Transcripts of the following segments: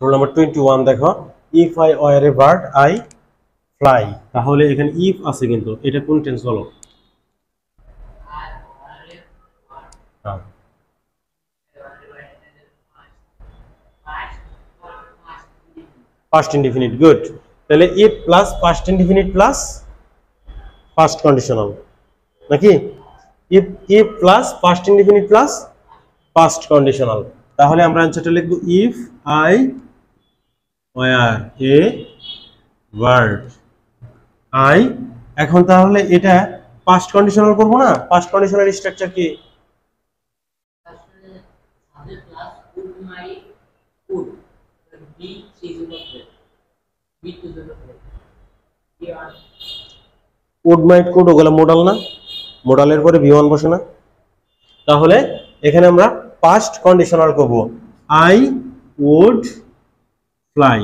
Rule number 21 দেখো, if I were a bird I fly. তাহলে এখানে ইফ আছে, কিন্তু এটা কোন টেন্স বলো? Past indefinite, good. তাহলে if plus past indefinite plus past conditional, নাকি? If if plus past indefinite plus past conditional. তাহলে আমরা অ্যান্সারটা লিখব if I were a bird I. এখন তাহলে এটা পাস্ট কন্ডিশনাল করব না? পাস্ট কন্ডিশনাল স্ট্রাকচার কি? উড মাইট কুড, ওগুলো মোডাল না? মোডালের পরে ভি1 বসে না? তাহলে এখানে আমরা পাস্ট কন্ডিশনাল করব, আই উড ফ্লাই,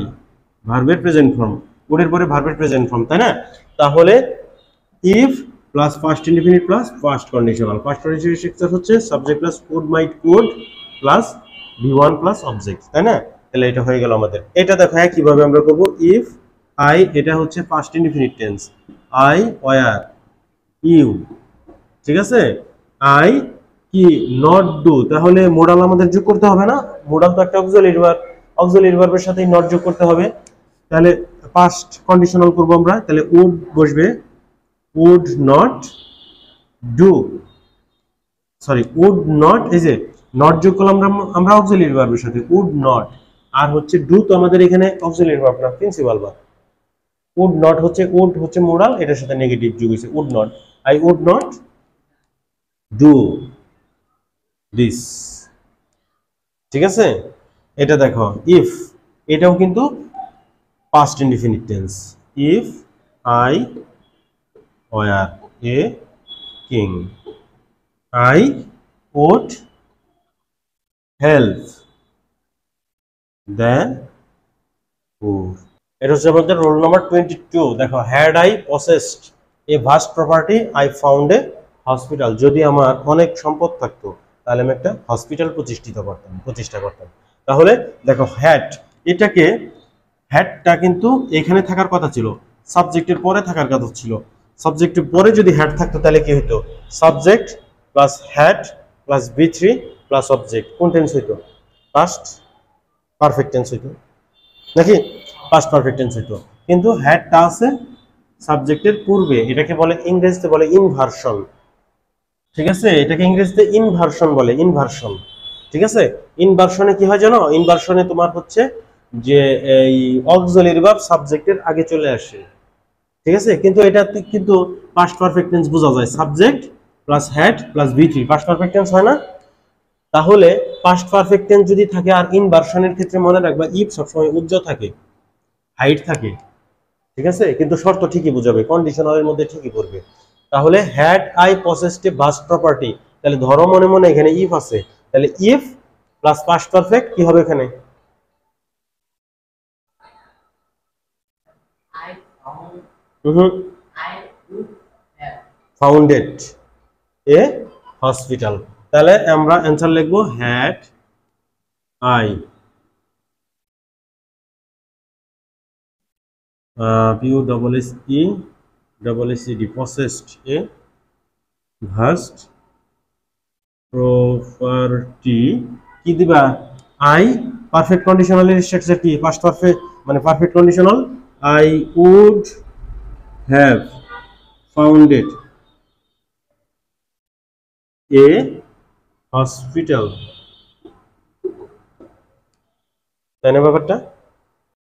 ভার্বের প্রেজেন্ট ফর্ম, উডের পরে ভার্বের প্রেজেন্ট ফর্ম, তাই না? তাহলে if plus past indefinite plus past conditional. Past conditional structure হচ্ছে subject plus would might could plus V one plus object, তাই না? তাহলে এটা হয়ে গেল আমাদের। এটা দেখো কিভাবে আমরা করব, ইফ আই, এটা হচ্ছে past indefinite tense, I were you, ঠিক আছে? আই কি নট ডু, তাহলে মোডাল আমাদের যোগ করতে হবে না? মোডাল তো একটা অক্সিলারি ভার্ব, অক্সিলারি ভার্বের সাথে নট যোগ করতে হবে। তাহলে পাস্ট কন্ডিশনাল করব আমরা, তাহলে উড বসবে, would not do, sorry would not, এই যে নট যোগ করলাম আমরা অক্সিলারি ভার্বের সাথে, উড নট। আর হচ্ছে ডু তো আমাদের এখানে অক্সিলারি ভার্ব না, প্রিন্সিপাল ভার্ব। উড নট হচ্ছে, উড হচ্ছে মোডাল, এটার সাথে নেগেটিভ যোগ হয়েছে, would not, I would not do this, ঠিক আছে? এটা দেখো ইফ, এটাও কিন্তু past indefinite tense, if I were a king I would help the poor. এটা হচ্ছে আমাদের রোল নাম্বার 22। দেখো, had I possessed a vast property I found a hospital. যদি আমার অনেক সম্পদ থাকতো তাহলে আমি একটা হসপিটাল প্রতিষ্ঠা করতাম। তাহলে দেখো হ্যাড, এটাকে, হ্যাডটা কিন্তু এখানে থাকার কথা ছিল, সাবজেক্টের পরে থাকার কথা ছিল। সাবজেক্টের পরে যদি হ্যাড থাকতো তাহলে কি হতো? সাবজেক্ট প্লাস হ্যাড প্লাস বি3 প্লাস অবজেক্ট। কোন টেন্স হইতো? পাস্ট পারফেক্ট টেন্স হইতো, নাকি? পাস্ট পারফেক্ট টেন্স হইতো। কিন্তু হ্যাডটা আছে সাবজেক্টের পূর্বে, এটাকে বলে ইংরেজিতে বলে ইনভার্সন, ঠিক আছে? এটাকে ইংরেজিতে ইনভার্সন বলে, ইনভার্সন, ঠিক আছে? ইনভার্সনে কি হয় জানো? ইনভার্সনে তোমার হচ্ছে যে এই অক্সিলারি ভার্ব সাবজেক্টের আগে চলে আসে, ঠিক আছে? কিন্তু এটা কিন্তু পাস্ট পারফেক্ট টেন্স বোঝা যায়, সাবজেক্ট প্লাস হ্যাড প্লাস বি3, পাস্ট পারফেক্ট টেন্স হয় না? তাহলে পাস্ট পারফেক্ট টেন্স যদি থাকে, আর ইনভার্সনের ক্ষেত্রে মনে রাখবা ইফ সবসময় উজ্জ্বল থাকে, হাইট থাকে, ঠিক আছে? কিন্তু শর্ত ঠিকই বুঝাবে, কন্ডিশনালের মধ্যে ঠিকই পড়বে। তাহলে had I possessed a vast property, তাহলে ধরো মনে মনে এখানে ইফ আছে, তাহলে ইফ প্লাস পাস্ট পারফেক্ট কি হবে এখানে? Founded a hospital. তাহলে আমরা অ্যান্সার লিখবো had I P double S E double S E D possessed a vast property, কি দিবা? আই, পারফেক্ট কন্ডিশনালের স্ট্রাকচার কি? পাস্ট পারফেক্ট মানে perfect conditional, I would have founded a hospital, তাই না ব্যাপারটা?